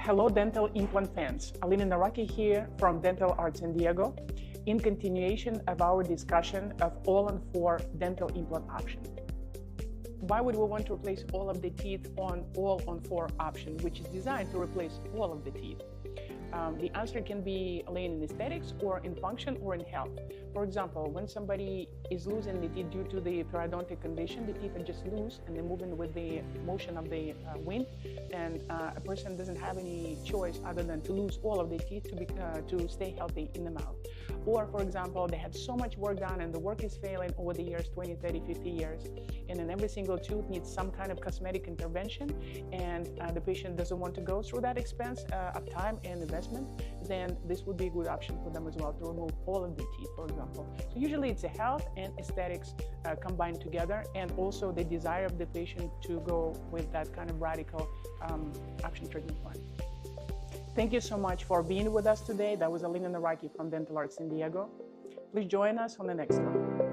Hello dental implant fans, Alena here from Dental Art San Diego in continuation of our discussion of All-On-4 dental implant option. Why would we want to replace all of the teeth on All-On-4 option, which is designed to replace all of the teeth? The answer can be laying in aesthetics or in function or in health. For example, when somebody is losing the teeth due to the periodontal condition, the teeth are just loose and they're moving with the motion of the wind, and a person doesn't have any choice other than to lose all of the teeth to stay healthy in the mouth. Or, for example, they had so much work done and the work is failing over the years, 20, 30, 50 years, and then every single tooth needs some kind of cosmetic intervention, and the patient doesn't want to go through that expense of time and investment, then this would be a good option for them as well, to remove all of the teeth, for example. So usually it's a health and aesthetics combined together, and also the desire of the patient to go with that kind of radical option treatment plan. Thank you so much for being with us today. That was Alena from Dental Art San Diego. Please join us on the next one.